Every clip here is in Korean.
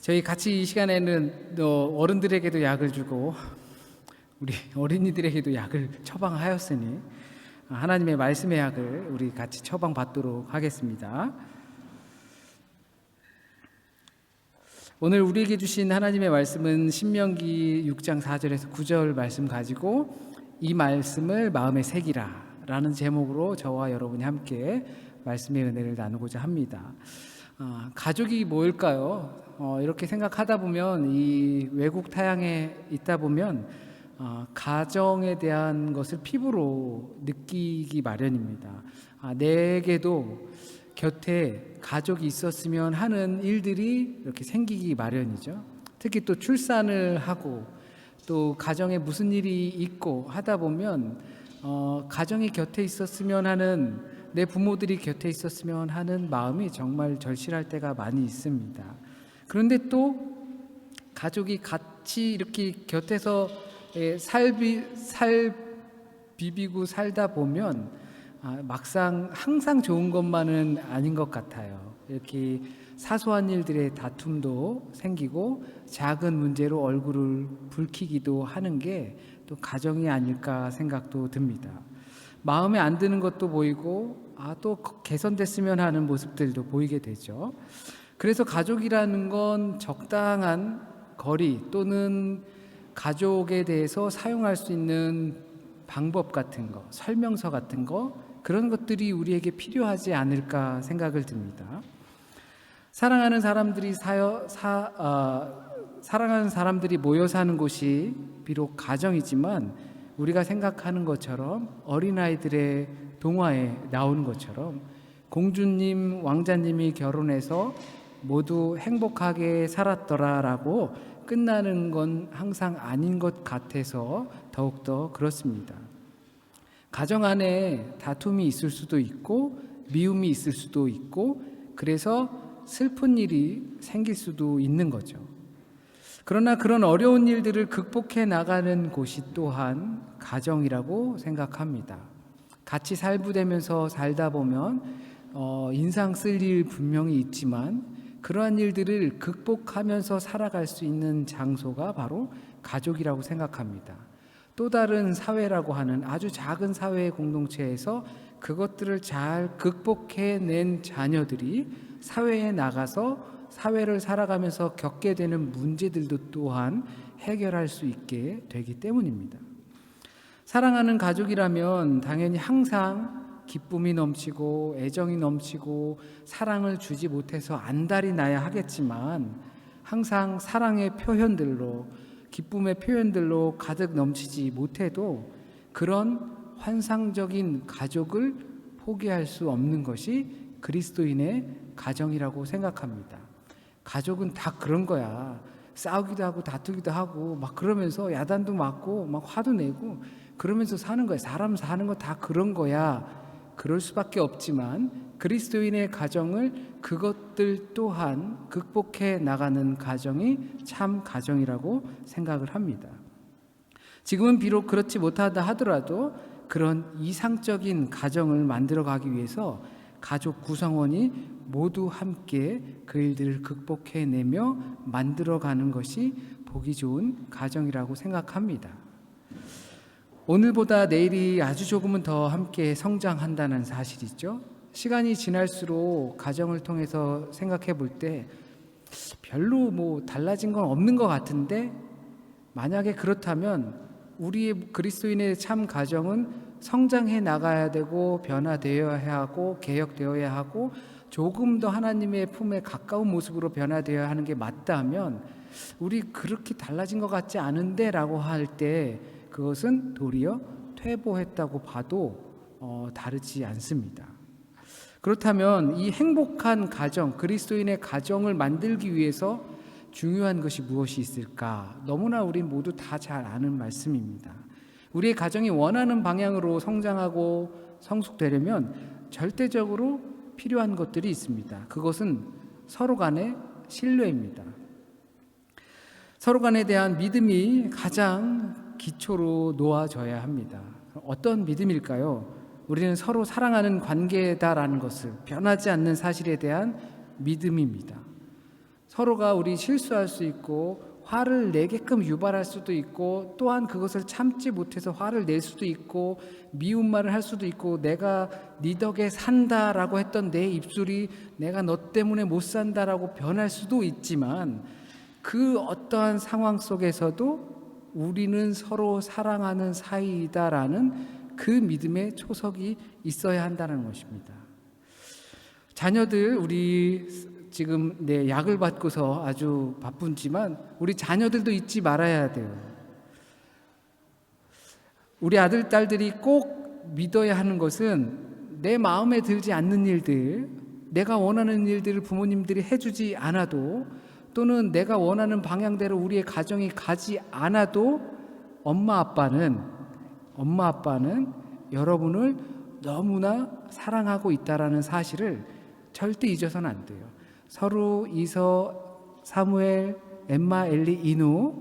저희 같이 이 시간에는 어른들에게도 약을 주고 우리 어린이들에게도 약을 처방하였으니 하나님의 말씀의 약을 우리 같이 처방받도록 하겠습니다. 오늘 우리에게 주신 하나님의 말씀은 신명기 6장 4절에서 9절 말씀 가지고 이 말씀을 마음에 새기라 라는 제목으로 저와 여러분이 함께 말씀의 은혜를 나누고자 합니다. 가족이 뭘까요? 이렇게 생각하다 보면 이 외국 타향에 있다 보면 가정에 대한 것을 피부로 느끼기 마련입니다. 내게도 곁에 가족이 있었으면 하는 일들이 이렇게 생기기 마련이죠. 특히 또 출산을 하고 또 가정에 무슨 일이 있고 하다 보면 가정이 곁에 있었으면 하는, 내 부모들이 곁에 있었으면 하는 마음이 정말 절실할 때가 많이 있습니다. 그런데 또 가족이 같이 이렇게 곁에서 비비고 살다 보면 막상 항상 좋은 것만은 아닌 것 같아요. 이렇게 사소한 일들의 다툼도 생기고 작은 문제로 얼굴을 붉히기도 하는 게 또 가정이 아닐까 생각도 듭니다. 마음에 안 드는 것도 보이고 또 개선됐으면 하는 모습들도 보이게 되죠. 그래서 가족이라는 건 적당한 거리 또는 가족에 대해서 사용할 수 있는 방법 같은 거, 설명서 같은 거, 그런 것들이 우리에게 필요하지 않을까 생각을 듭니다. 사랑하는 사람들이 모여 사는 곳이 비록 가정이지만 우리가 생각하는 것처럼 어린아이들의 동화에 나오는 것처럼 공주님, 왕자님이 결혼해서 모두 행복하게 살았더라라고 끝나는 건 항상 아닌 것 같아서 더욱더 그렇습니다. 가정 안에 다툼이 있을 수도 있고 미움이 있을 수도 있고 그래서 슬픈 일이 생길 수도 있는 거죠. 그러나 그런 어려운 일들을 극복해 나가는 곳이 또한 가정이라고 생각합니다. 같이 살부되면서 살다 보면 인상 쓸 일 분명히 있지만 그러한 일들을 극복하면서 살아갈 수 있는 장소가 바로 가족이라고 생각합니다. 또 다른 사회라고 하는 아주 작은 사회의 공동체에서 그것들을 잘 극복해낸 자녀들이 사회에 나가서 사회를 살아가면서 겪게 되는 문제들도 또한 해결할 수 있게 되기 때문입니다. 사랑하는 가족이라면 당연히 항상 기쁨이 넘치고 애정이 넘치고 사랑을 주지 못해서 안달이 나야 하겠지만 항상 사랑의 표현들로, 기쁨의 표현들로 가득 넘치지 못해도 그런 환상적인 가족을 포기할 수 없는 것이 그리스도인의 가정이라고 생각합니다. 가족은 다 그런 거야. 싸우기도 하고 다투기도 하고 막 그러면서 야단도 맞고 막 화도 내고 그러면서 사는 거야. 사람 사는 거 다 그런 거야. 그럴 수밖에 없지만 그리스도인의 가정을 그것들 또한 극복해 나가는 가정이 참 가정이라고 생각을 합니다. 지금은 비록 그렇지 못하다 하더라도 그런 이상적인 가정을 만들어가기 위해서 가족 구성원이 모두 함께 그 일들을 극복해내며 만들어가는 것이 보기 좋은 가정이라고 생각합니다. 오늘보다 내일이 아주 조금은 더 함께 성장한다는 사실이죠. 시간이 지날수록 가정을 통해서 생각해 볼 때 별로 달라진 건 없는 것 같은데, 만약에 그렇다면 우리의 그리스도인의 참 가정은 성장해 나가야 되고 변화되어야 하고 개혁되어야 하고 조금 더 하나님의 품에 가까운 모습으로 변화되어야 하는 게 맞다면 우리 그렇게 달라진 것 같지 않은데 라고 할 때 그것은 도리어 퇴보했다고 봐도 다르지 않습니다. 그렇다면 이 행복한 가정, 그리스도인의 가정을 만들기 위해서 중요한 것이 무엇이 있을까? 너무나 우리 모두 다 잘 아는 말씀입니다. 우리의 가정이 원하는 방향으로 성장하고 성숙되려면 절대적으로 필요한 것들이 있습니다. 그것은 서로 간의 신뢰입니다. 서로 간에 대한 믿음이 가장 기초로 놓아져야 합니다. 어떤 믿음일까요? 우리는 서로 사랑하는 관계다라는 것을, 변하지 않는 사실에 대한 믿음입니다. 서로가 우리 실수할 수 있고 화를 내게끔 유발할 수도 있고, 또한 그것을 참지 못해서 화를 낼 수도 있고, 미운 말을 할 수도 있고, 내가 네 덕에 산다라고 했던 내 입술이 내가 너 때문에 못 산다라고 변할 수도 있지만, 그 어떠한 상황 속에서도 우리는 서로 사랑하는 사이이다라는 그 믿음의 초석이 있어야 한다는 것입니다. 자녀들, 우리 지금 약을 받고서 아주 바쁘지만 우리 자녀들도 잊지 말아야 돼요. 우리 아들, 딸들이 꼭 믿어야 하는 것은 내 마음에 들지 않는 일들, 내가 원하는 일들을 부모님들이 해주지 않아도, 또는 내가 원하는 방향대로 우리의 가정이 가지 않아도 엄마 아빠는 여러분을 너무나 사랑하고 있다라는 사실을 절대 잊어서는 안 돼요. 서루, 이서, 사무엘, 엠마, 엘리, 이누,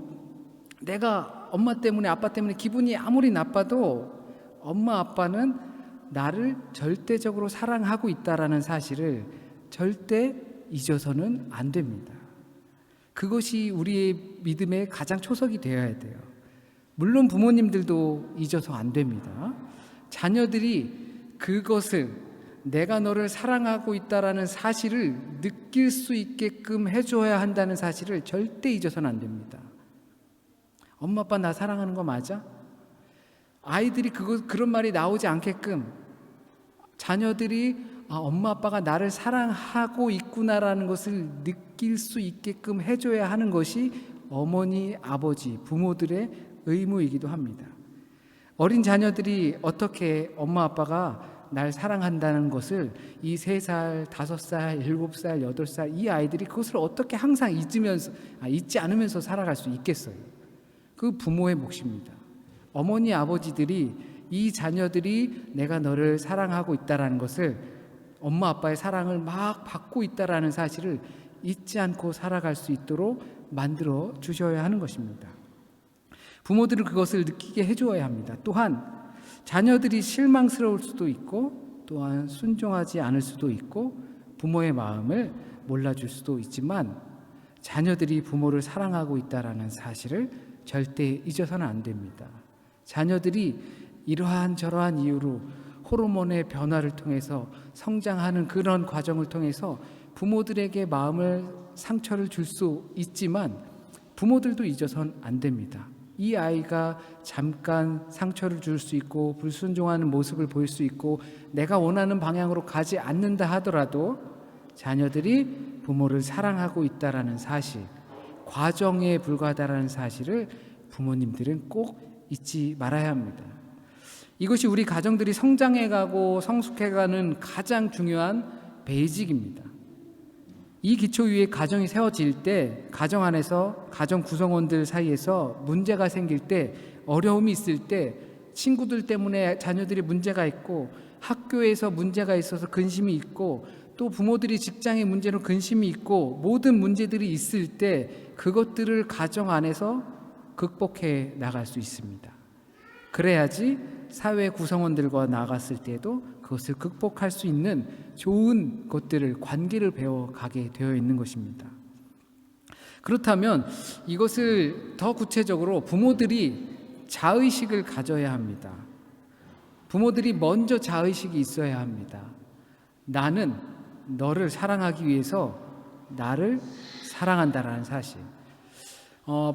내가 엄마 때문에 아빠 때문에 기분이 아무리 나빠도 엄마 아빠는 나를 절대적으로 사랑하고 있다라는 사실을 절대 잊어서는 안 됩니다. 그것이 우리의 믿음의 가장 초석이 되어야 돼요. 물론 부모님들도 잊어서 안 됩니다. 자녀들이 그것을, 내가 너를 사랑하고 있다라는 사실을 느낄 수 있게끔 해줘야 한다는 사실을 절대 잊어서는 안 됩니다. 엄마 아빠 나 사랑하는 거 맞아? 아이들이 그런 말이 나오지 않게끔 자녀들이 엄마 아빠가 나를 사랑하고 있구나라는 것을 느낄 수 있게끔 해줘야 하는 것이 어머니, 아버지, 부모들의 의무이기도 합니다. 어린 자녀들이 어떻게 엄마 아빠가 날 사랑한다는 것을 이 3살, 5살, 7살, 8살 이 아이들이 그것을 어떻게 항상 잊지 않으면서 살아갈 수 있겠어요? 그 부모의 몫입니다. 어머니, 아버지들이 이 자녀들이 내가 너를 사랑하고 있다라는 것을, 엄마 아빠의 사랑을 막 받고 있다라는 사실을 잊지 않고 살아갈 수 있도록 만들어 주셔야 하는 것입니다. 부모들은 그것을 느끼게 해주어야 합니다. 또한 자녀들이 실망스러울 수도 있고, 또한 순종하지 않을 수도 있고, 부모의 마음을 몰라줄 수도 있지만, 자녀들이 부모를 사랑하고 있다라는 사실을 절대 잊어서는 안 됩니다. 자녀들이 이러한 저러한 이유로 호르몬의 변화를 통해서 성장하는 그런 과정을 통해서 부모들에게 상처를 줄 수 있지만, 부모들도 잊어서는 안 됩니다. 이 아이가 잠깐 상처를 줄 수 있고 불순종하는 모습을 보일 수 있고 내가 원하는 방향으로 가지 않는다 하더라도 자녀들이 부모를 사랑하고 있다라는 사실, 과정에 불과하다라는 사실을 부모님들은 꼭 잊지 말아야 합니다. 이것이 우리 가정들이 성장해가고 성숙해가는 가장 중요한 베이직입니다. 이 기초 위에 가정이 세워질 때, 가정 안에서 가정 구성원들 사이에서 문제가 생길 때, 어려움이 있을 때, 친구들 때문에 자녀들이 문제가 있고, 학교에서 문제가 있어서 근심이 있고, 또 부모들이 직장의 문제로 근심이 있고, 모든 문제들이 있을 때 그것들을 가정 안에서 극복해 나갈 수 있습니다. 그래야지 사회 구성원들과 나갔을 때도 그것을 극복할 수 있는 좋은 것들을, 관계를 배워가게 되어 있는 것입니다. 그렇다면 이것을 더 구체적으로 부모들이 자의식을 가져야 합니다. 부모들이 먼저 자의식이 있어야 합니다. 나는 너를 사랑하기 위해서 나를 사랑한다라는 사실.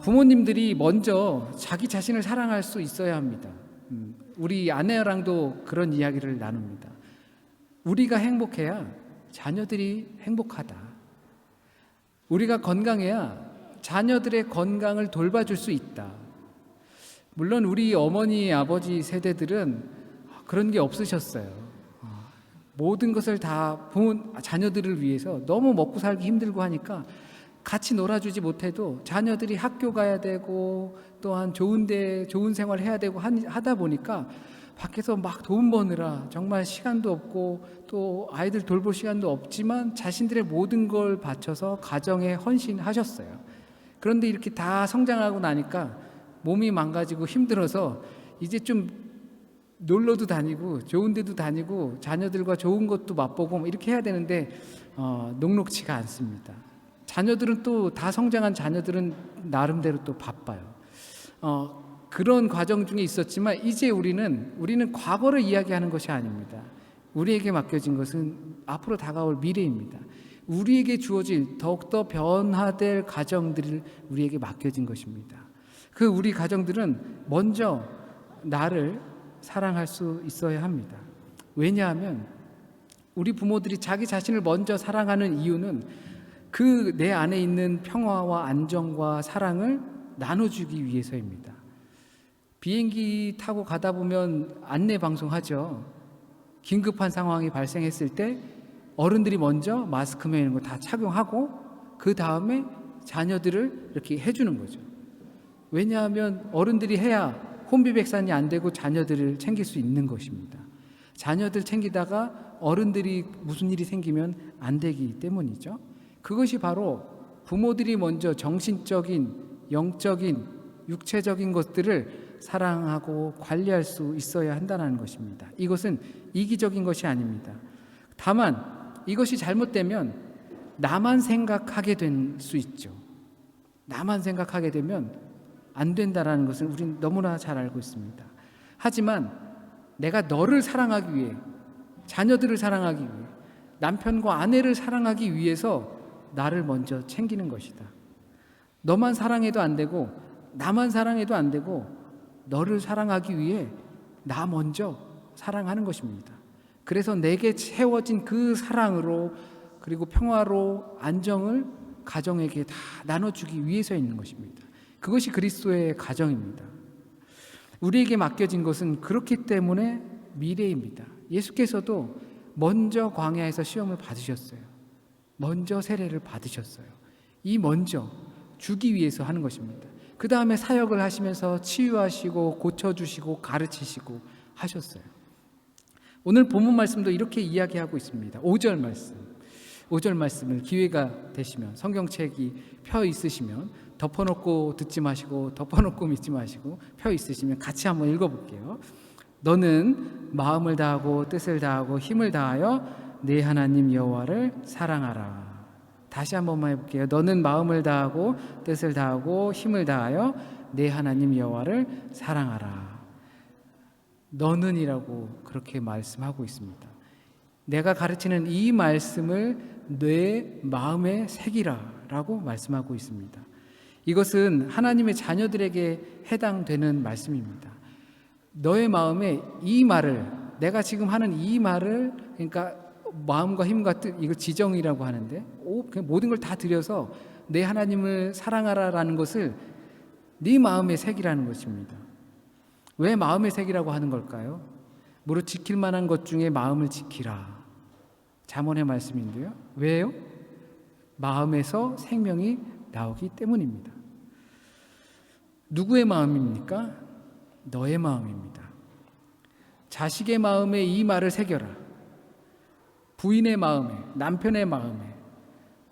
부모님들이 먼저 자기 자신을 사랑할 수 있어야 합니다. 우리 아내랑도 그런 이야기를 나눕니다. 우리가 행복해야 자녀들이 행복하다. 우리가 건강해야 자녀들의 건강을 돌봐줄 수 있다. 물론 우리 어머니, 아버지 세대들은 그런 게 없으셨어요. 모든 것을 다 자녀들을 위해서 너무 먹고 살기 힘들고 하니까 같이 놀아주지 못해도 자녀들이 학교 가야 되고 또한 좋은 생활 해야 되고 하다 보니까 밖에서 막 돈 버느라 정말 시간도 없고 또 아이들 돌볼 시간도 없지만 자신들의 모든 걸 바쳐서 가정에 헌신하셨어요. 그런데 이렇게 다 성장하고 나니까 몸이 망가지고 힘들어서 이제 좀 놀러도 다니고 좋은 데도 다니고 자녀들과 좋은 것도 맛보고 이렇게 해야 되는데 녹록치가 않습니다. 자녀들은 또 다 성장한 자녀들은 나름대로 또 바빠요. 그런 과정 중에 있었지만 이제 우리는 과거를 이야기하는 것이 아닙니다. 우리에게 맡겨진 것은 앞으로 다가올 미래입니다. 우리에게 주어질 더욱더 변화될 가정들을 우리에게 맡겨진 것입니다. 그 우리 가정들은 먼저 나를 사랑할 수 있어야 합니다. 왜냐하면 우리 부모들이 자기 자신을 먼저 사랑하는 이유는 그 내 안에 있는 평화와 안정과 사랑을 나눠주기 위해서입니다. 비행기 타고 가다 보면 안내 방송하죠. 긴급한 상황이 발생했을 때 어른들이 먼저 마스크맨 이런 거 다 착용하고 그 다음에 자녀들을 이렇게 해주는 거죠. 왜냐하면 어른들이 해야 혼비백산이 안 되고 자녀들을 챙길 수 있는 것입니다. 자녀들 챙기다가 어른들이 무슨 일이 생기면 안 되기 때문이죠. 그것이 바로 부모들이 먼저 정신적인, 영적인, 육체적인 것들을 사랑하고 관리할 수 있어야 한다는 것입니다. 이것은 이기적인 것이 아닙니다. 다만 이것이 잘못되면 나만 생각하게 될 수 있죠. 나만 생각하게 되면 안 된다는 것을 우리는 너무나 잘 알고 있습니다. 하지만 내가 너를 사랑하기 위해, 자녀들을 사랑하기 위해, 남편과 아내를 사랑하기 위해서 나를 먼저 챙기는 것이다. 너만 사랑해도 안 되고 나만 사랑해도 안 되고 너를 사랑하기 위해 나 먼저 사랑하는 것입니다. 그래서 내게 채워진 그 사랑으로 그리고 평화로 안정을 가정에게 다 나눠주기 위해서 있는 것입니다. 그것이 그리스도의 가정입니다. 우리에게 맡겨진 것은 그렇기 때문에 미래입니다. 예수께서도 먼저 광야에서 시험을 받으셨어요. 먼저 세례를 받으셨어요. 이 먼저 주기 위해서 하는 것입니다. 그 다음에 사역을 하시면서 치유하시고 고쳐주시고 가르치시고 하셨어요. 오늘 본문 말씀도 이렇게 이야기하고 있습니다. 5절 말씀을 기회가 되시면 성경책이 펴 있으시면 덮어놓고 듣지 마시고 덮어놓고 믿지 마시고 펴 있으시면 같이 한번 읽어볼게요. 너는 마음을 다하고 뜻을 다하고 힘을 다하여 네 하나님 여호와를 사랑하라. 다시 한 번만 해볼게요. 너는 마음을 다하고 뜻을 다하고 힘을 다하여 네 하나님 여호와를 사랑하라. 너는이라고 그렇게 말씀하고 있습니다. 내가 가르치는 이 말씀을 내 마음에 새기라라고 말씀하고 있습니다. 이것은 하나님의 자녀들에게 해당되는 말씀입니다. 너의 마음에 이 말을, 내가 지금 하는 이 말을, 그러니까 마음과 힘과 뜻, 이거 지정이라고 하는데 그냥 모든 걸 다 들여서 내 하나님을 사랑하라라는 것을 네 마음에 새기라는 것입니다. 왜 마음에 새기라고 하는 걸까요? 무릇 지킬 만한 것 중에 마음을 지키라. 잠언의 말씀인데요. 왜요? 마음에서 생명이 나오기 때문입니다. 누구의 마음입니까? 너의 마음입니다. 자식의 마음에 이 말을 새겨라. 부인의 마음에, 남편의 마음에,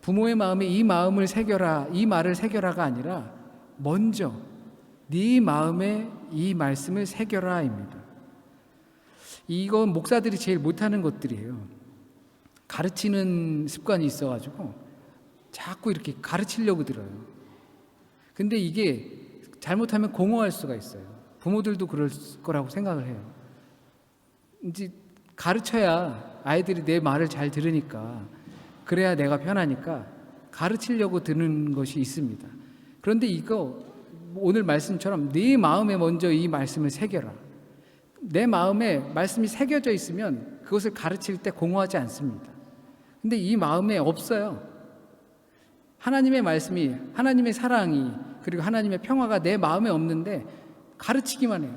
부모의 마음에 이 마음을 새겨라, 이 말을 새겨라가 아니라 먼저 네 마음에 이 말씀을 새겨라입니다. 이건 목사들이 제일 못하는 것들이에요. 가르치는 습관이 있어가지고 자꾸 이렇게 가르치려고 들어요. 근데 이게 잘못하면 공허할 수가 있어요. 부모들도 그럴 거라고 생각을 해요. 이제 가르쳐야 아이들이 내 말을 잘 들으니까, 그래야 내가 편하니까 가르치려고 드는 것이 있습니다. 그런데 이거 오늘 말씀처럼 네 마음에 먼저 이 말씀을 새겨라. 내 마음에 말씀이 새겨져 있으면 그것을 가르칠 때 공허하지 않습니다. 근데 이 마음에 없어요. 하나님의 말씀이, 하나님의 사랑이, 그리고 하나님의 평화가 내 마음에 없는데 가르치기만 해요.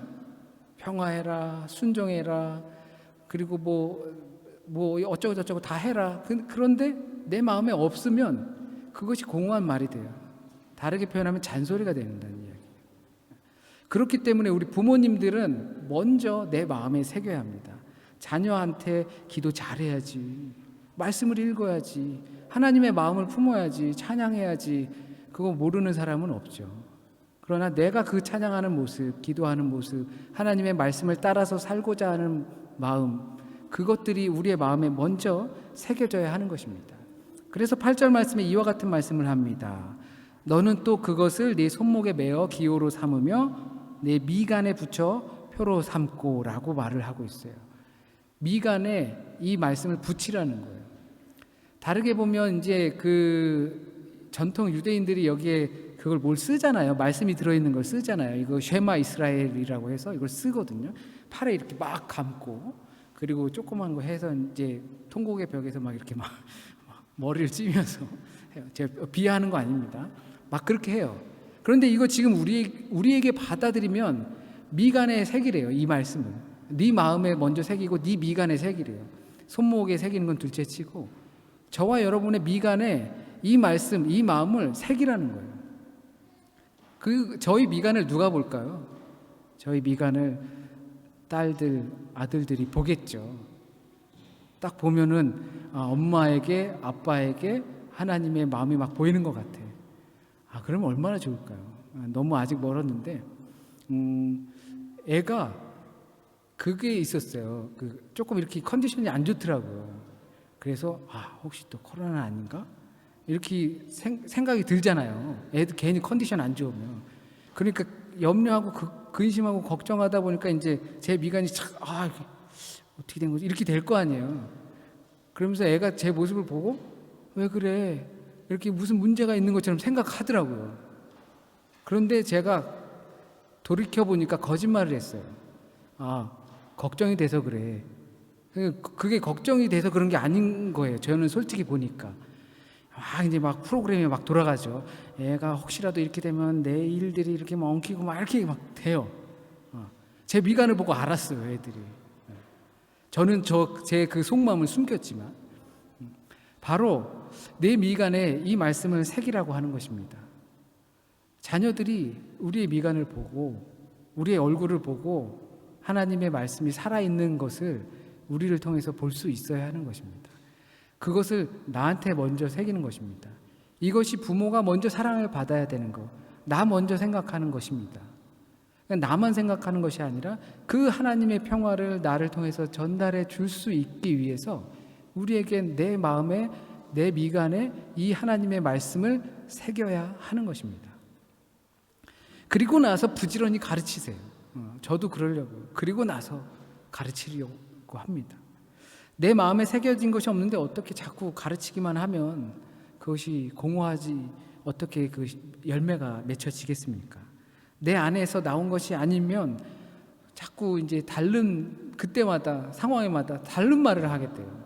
평화해라, 순종해라, 그리고 뭐 어쩌고 저쩌고 다 해라. 그런데 내 마음에 없으면 그것이 공허한 말이 돼요. 다르게 표현하면 잔소리가 된다는 이야기예요. 그렇기 때문에 우리 부모님들은 먼저 내 마음에 새겨야 합니다. 자녀한테 기도 잘해야지, 말씀을 읽어야지, 하나님의 마음을 품어야지, 찬양해야지, 그거 모르는 사람은 없죠. 그러나 내가 그 찬양하는 모습, 기도하는 모습, 하나님의 말씀을 따라서 살고자 하는 마음, 그것들이 우리의 마음에 먼저 새겨져야 하는 것입니다. 그래서 8절 말씀에 이와 같은 말씀을 합니다. 너는 또 그것을 네 손목에 매어 기호로 삼으며 내 미간에 붙여 표로 삼고 라고 말을 하고 있어요. 미간에 이 말씀을 붙이라는 거예요. 다르게 보면 이제 그 전통 유대인들이 여기에 그걸 뭘 쓰잖아요. 말씀이 들어있는 걸 쓰잖아요. 이거 쉐마 이스라엘이라고 해서 이걸 쓰거든요. 팔에 이렇게 막 감고, 그리고 조그만 거 해서 이제 통곡의 벽에서 막 이렇게 막 머리를 찌면서 해요. 제가 비하하는 거 아닙니다. 막 그렇게 해요. 그런데 이거 지금 우리에게 받아들이면 미간에 새기래요. 이 말씀은 네 마음에 먼저 새기고 네 미간에 새기래요. 손목에 새기는 건 둘째치고 저와 여러분의 미간에 이 말씀, 이 마음을 새기라는 거예요. 저희 미간을 누가 볼까요? 저희 미간을 딸들, 아들들이 보겠죠. 딱 보면은 엄마에게, 아빠에게 하나님의 마음이 막 보이는 것 같아. 그러면 얼마나 좋을까요? 너무 아직 멀었는데, 애가 그게 있었어요. 조금 이렇게 컨디션이 안 좋더라고요. 그래서 혹시 또 코로나 아닌가? 이렇게 생각이 들잖아요. 애들 괜히 컨디션 안 좋으면. 그러니까 염려하고 근심하고 걱정하다 보니까 이제 제 미간이 어떻게 된 거지? 이렇게 될 거 아니에요. 그러면서 애가 제 모습을 보고 왜 그래? 이렇게 무슨 문제가 있는 것처럼 생각하더라고요. 그런데 제가 돌이켜 보니까 거짓말을 했어요. 걱정이 돼서 그래. 그게 걱정이 돼서 그런 게 아닌 거예요. 저는 솔직히 보니까. 이제 막 프로그램이 막 돌아가죠. 애가 혹시라도 이렇게 되면 내 일들이 이렇게 막 엉키고 막 이렇게 막 돼요. 제 미간을 보고 알았어요, 애들이. 저는 제 그 속마음을 숨겼지만 바로 내 미간에 이 말씀을 새기라고 하는 것입니다. 자녀들이 우리의 미간을 보고 우리의 얼굴을 보고 하나님의 말씀이 살아있는 것을 우리를 통해서 볼 수 있어야 하는 것입니다. 그것을 나한테 먼저 새기는 것입니다. 이것이 부모가 먼저 사랑을 받아야 되는 것, 나 먼저 생각하는 것입니다. 나만 생각하는 것이 아니라 그 하나님의 평화를 나를 통해서 전달해 줄 수 있기 위해서 우리에게 내 마음에, 내 미간에 이 하나님의 말씀을 새겨야 하는 것입니다. 그리고 나서 부지런히 가르치세요. 저도 그러려고요. 그리고 나서 가르치려고 합니다. 내 마음에 새겨진 것이 없는데 어떻게 자꾸 가르치기만 하면 그것이 공허하지 어떻게 그 열매가 맺혀지겠습니까? 내 안에서 나온 것이 아니면 자꾸 이제 다른 그때마다 상황에마다 다른 말을 하게 돼요.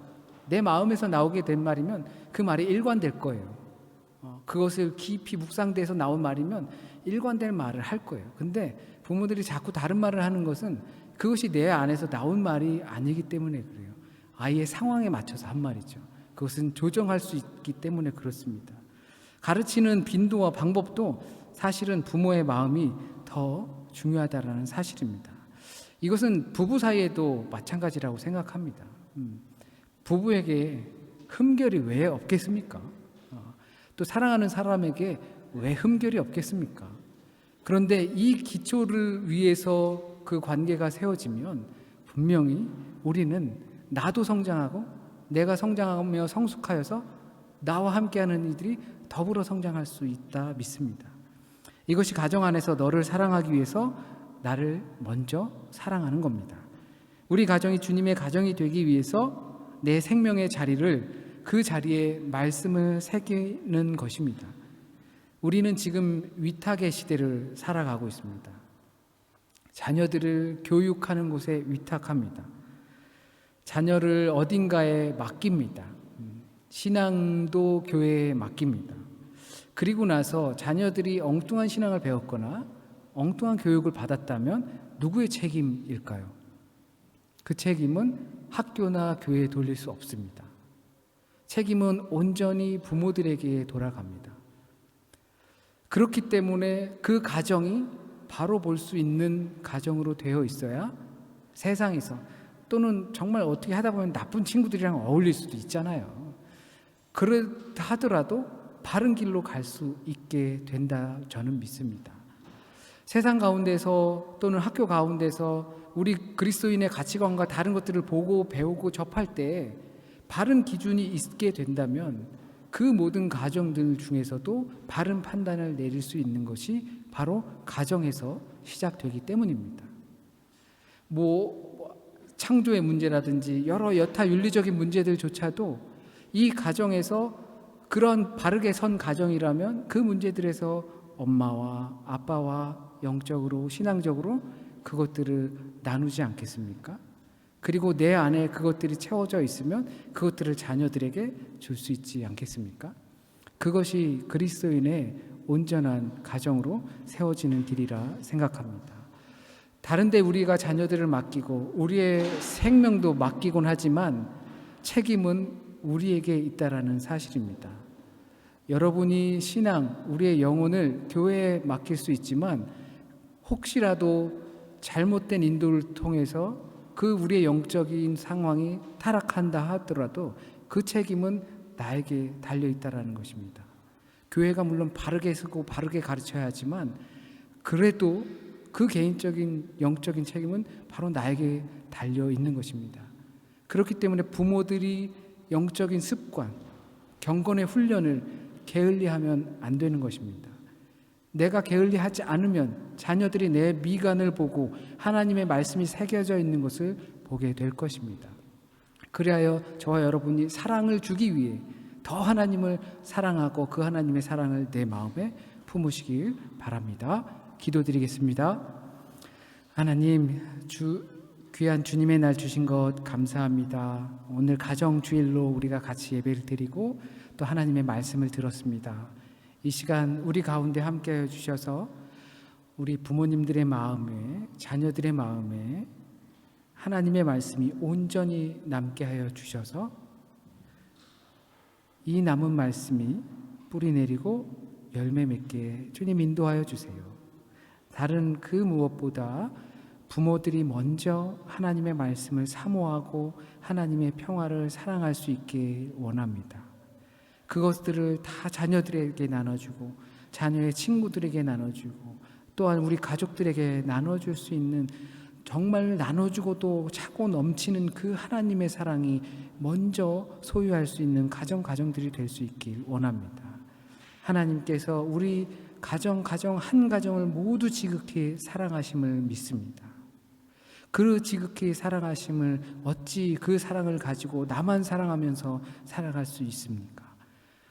내 마음에서 나오게 된 말이면 그 말이 일관될 거예요. 그것을 깊이 묵상돼서 나온 말이면 일관될 말을 할 거예요. 근데 부모들이 자꾸 다른 말을 하는 것은 그것이 내 안에서 나온 말이 아니기 때문에 그래요. 아이의 상황에 맞춰서 한 말이죠. 그것은 조정할 수 있기 때문에 그렇습니다. 가르치는 빈도와 방법도 사실은 부모의 마음이 더 중요하다는 사실입니다. 이것은 부부 사이에도 마찬가지라고 생각합니다. 부부에게 흠결이 왜 없겠습니까? 또 사랑하는 사람에게 왜 흠결이 없겠습니까? 그런데 이 기초를 위해서 그 관계가 세워지면 분명히 우리는 나도 성장하고 내가 성장하며 성숙하여서 나와 함께하는 이들이 더불어 성장할 수 있다 믿습니다. 이것이 가정 안에서 너를 사랑하기 위해서 나를 먼저 사랑하는 겁니다. 우리 가정이 주님의 가정이 되기 위해서 내 생명의 자리를 그 자리에 말씀을 새기는 것입니다. 우리는 지금 위탁의 시대를 살아가고 있습니다. 자녀들을 교육하는 곳에 위탁합니다. 자녀를 어딘가에 맡깁니다. 신앙도 교회에 맡깁니다. 그리고 나서 자녀들이 엉뚱한 신앙을 배웠거나 엉뚱한 교육을 받았다면 누구의 책임일까요? 그 책임은 학교나 교회에 돌릴 수 없습니다. 책임은 온전히 부모들에게 돌아갑니다. 그렇기 때문에 그 가정이 바로 볼 수 있는 가정으로 되어 있어야 세상에서 또는 정말 어떻게 하다 보면 나쁜 친구들이랑 어울릴 수도 있잖아요. 그렇다 하더라도 바른 길로 갈 수 있게 된다 저는 믿습니다. 세상 가운데서 또는 학교 가운데서 우리 그리스도인의 가치관과 다른 것들을 보고 배우고 접할 때 바른 기준이 있게 된다면 그 모든 가정들 중에서도 바른 판단을 내릴 수 있는 것이 바로 가정에서 시작되기 때문입니다. 창조의 문제라든지 여러 여타 윤리적인 문제들조차도 이 가정에서 그런 바르게 선 가정이라면 그 문제들에서 엄마와 아빠와 영적으로 신앙적으로 그것들을 나누지 않겠습니까? 그리고 내 안에 그것들이 채워져 있으면 그것들을 자녀들에게 줄 수 있지 않겠습니까? 그것이 그리스도인의 온전한 가정으로 세워지는 길이라 생각합니다. 다른데 우리가 자녀들을 맡기고 우리의 생명도 맡기곤 하지만 책임은 우리에게 있다라는 사실입니다. 여러분이 신앙, 우리의 영혼을 교회에 맡길 수 있지만 혹시라도 잘못된 인도를 통해서 그 우리의 영적인 상황이 타락한다 하더라도 그 책임은 나에게 달려있다라는 것입니다. 교회가 물론 바르게 쓰고 바르게 가르쳐야 하지만 그래도 그 개인적인 영적인 책임은 바로 나에게 달려있는 것입니다. 그렇기 때문에 부모들이 영적인 습관, 경건의 훈련을 게을리하면 안 되는 것입니다. 내가 게을리하지 않으면 자녀들이 내 미간을 보고 하나님의 말씀이 새겨져 있는 것을 보게 될 것입니다. 그리하여 저와 여러분이 사랑을 주기 위해 더 하나님을 사랑하고 그 하나님의 사랑을 내 마음에 품으시길 바랍니다. 기도드리겠습니다. 하나님, 귀한 주님의 날 주신 것 감사합니다. 오늘 가정주일로 우리가 같이 예배를 드리고 또 하나님의 말씀을 들었습니다. 이 시간 우리 가운데 함께해 주셔서 우리 부모님들의 마음에, 자녀들의 마음에 하나님의 말씀이 온전히 남게 하여 주셔서 이 남은 말씀이 뿌리 내리고 열매 맺게 주님 인도하여 주세요. 다른 그 무엇보다 부모들이 먼저 하나님의 말씀을 사모하고 하나님의 평화를 사랑할 수 있게 원합니다. 그것들을 다 자녀들에게 나눠주고 자녀의 친구들에게 나눠주고 또한 우리 가족들에게 나눠줄 수 있는 정말 나눠주고도 차고 넘치는 그 하나님의 사랑이 먼저 소유할 수 있는 가정들이 될 수 있길 원합니다. 하나님께서 우리 가정 한 가정을 모두 지극히 사랑하심을 믿습니다. 그 지극히 사랑하심을 어찌 그 사랑을 가지고 나만 사랑하면서 살아갈 수 있습니까?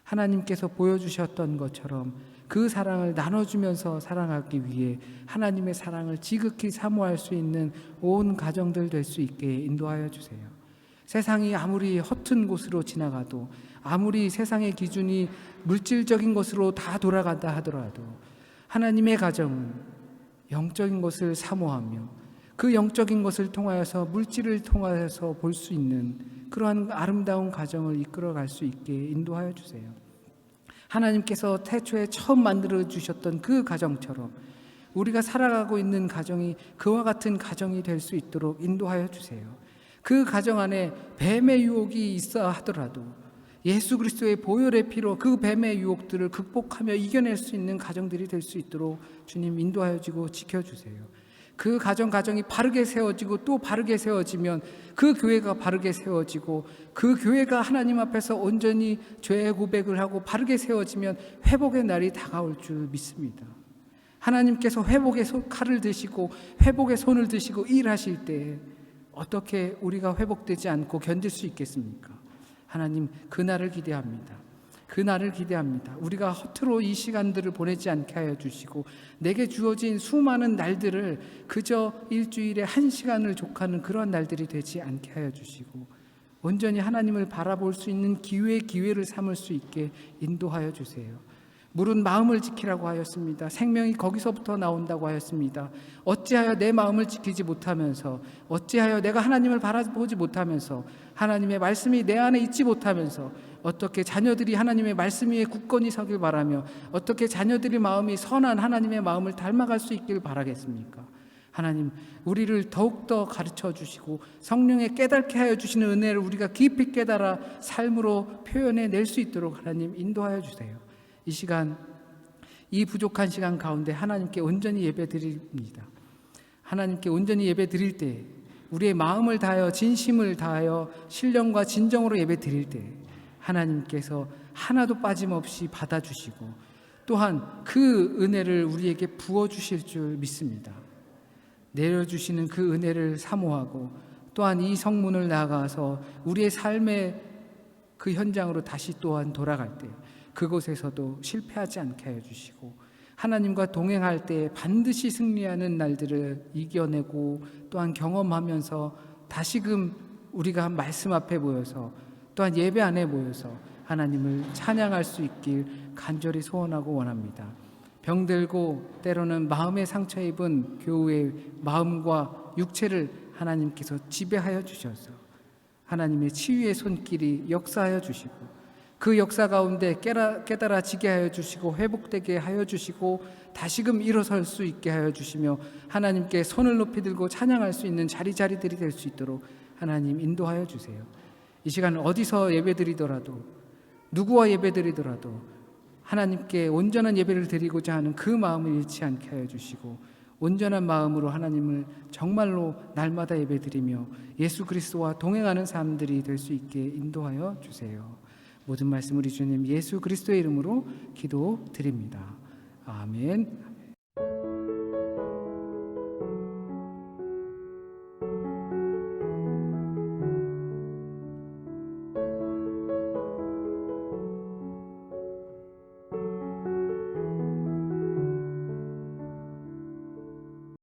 하나님께서 보여주셨던 것처럼 그 사랑을 나눠주면서 사랑하기 위해 하나님의 사랑을 지극히 사모할 수 있는 온 가정들 될 수 있게 인도하여 주세요. 세상이 아무리 허튼 곳으로 지나가도 아무리 세상의 기준이 물질적인 것으로 다 돌아간다 하더라도 하나님의 가정은 영적인 것을 사모하며 그 영적인 것을 통하여서 물질을 통하여서 볼 수 있는 그러한 아름다운 가정을 이끌어갈 수 있게 인도하여 주세요. 하나님께서 태초에 처음 만들어 주셨던 그 가정처럼 우리가 살아가고 있는 가정이 그와 같은 가정이 될 수 있도록 인도하여 주세요. 그 가정 안에 뱀의 유혹이 있어 하더라도 예수 그리스도의 보혈의 피로 그 뱀의 유혹들을 극복하며 이겨낼 수 있는 가정들이 될 수 있도록 주님 인도하여 주고 지켜주세요. 그 가정이 바르게 세워지고 또 바르게 세워지면 그 교회가 바르게 세워지고 그 교회가 하나님 앞에서 온전히 죄의 고백을 하고 바르게 세워지면 회복의 날이 다가올 줄 믿습니다. 하나님께서 회복의 칼을 드시고 회복의 손을 드시고 일하실 때 어떻게 우리가 회복되지 않고 견딜 수 있겠습니까? 하나님, 그날을 기대합니다. 그날을 기대합니다. 우리가 허투루 이 시간들을 보내지 않게 하여 주시고 내게 주어진 수많은 날들을 그저 일주일에 한 시간을 족하는 그런 날들이 되지 않게 하여 주시고 온전히 하나님을 바라볼 수 있는 기회를 삼을 수 있게 인도하여 주세요. 물은 마음을 지키라고 하였습니다. 생명이 거기서부터 나온다고 하였습니다. 어찌하여 내 마음을 지키지 못하면서, 어찌하여 내가 하나님을 바라보지 못하면서, 하나님의 말씀이 내 안에 있지 못하면서 어떻게 자녀들이 하나님의 말씀 위에 굳건히 서길 바라며 어떻게 자녀들의 마음이 선한 하나님의 마음을 닮아갈 수 있길 바라겠습니까? 하나님, 우리를 더욱더 가르쳐 주시고 성령의 깨닫게 하여 주시는 은혜를 우리가 깊이 깨달아 삶으로 표현해 낼 수 있도록 하나님 인도하여 주세요. 이 시간, 이 부족한 시간 가운데 하나님께 온전히 예배 드립니다. 하나님께 온전히 예배 드릴 때 우리의 마음을 다하여 진심을 다하여 신령과 진정으로 예배 드릴 때 하나님께서 하나도 빠짐없이 받아주시고 또한 그 은혜를 우리에게 부어주실 줄 믿습니다. 내려주시는 그 은혜를 사모하고 또한 이 성문을 나가서 우리의 삶의 그 현장으로 다시 또한 돌아갈 때 그곳에서도 실패하지 않게 하여 주시고 하나님과 동행할 때 반드시 승리하는 날들을 이겨내고 또한 경험하면서 다시금 우리가 말씀 앞에 모여서 또한 예배 안에 모여서 하나님을 찬양할 수 있길 간절히 소원하고 원합니다. 병들고 때로는 마음의 상처 입은 교우의 마음과 육체를 하나님께서 지배하여 주셔서 하나님의 치유의 손길이 역사하여 주시고 그 역사 가운데 깨달아지게 하여 주시고 회복되게 하여 주시고 다시금 일어설 수 있게 하여 주시며 하나님께 손을 높이 들고 찬양할 수 있는 자리자리들이 될 수 있도록 하나님 인도하여 주세요. 이 시간 어디서 예배드리더라도 누구와 예배드리더라도 하나님께 온전한 예배를 드리고자 하는 그 마음을 잃지 않게 하여 주시고 온전한 마음으로 하나님을 정말로 날마다 예배드리며 예수 그리스도와 동행하는 사람들이 될 수 있게 인도하여 주세요. 모든 말씀 우리 주님 예수 그리스도의 이름으로 기도드립니다. 아멘.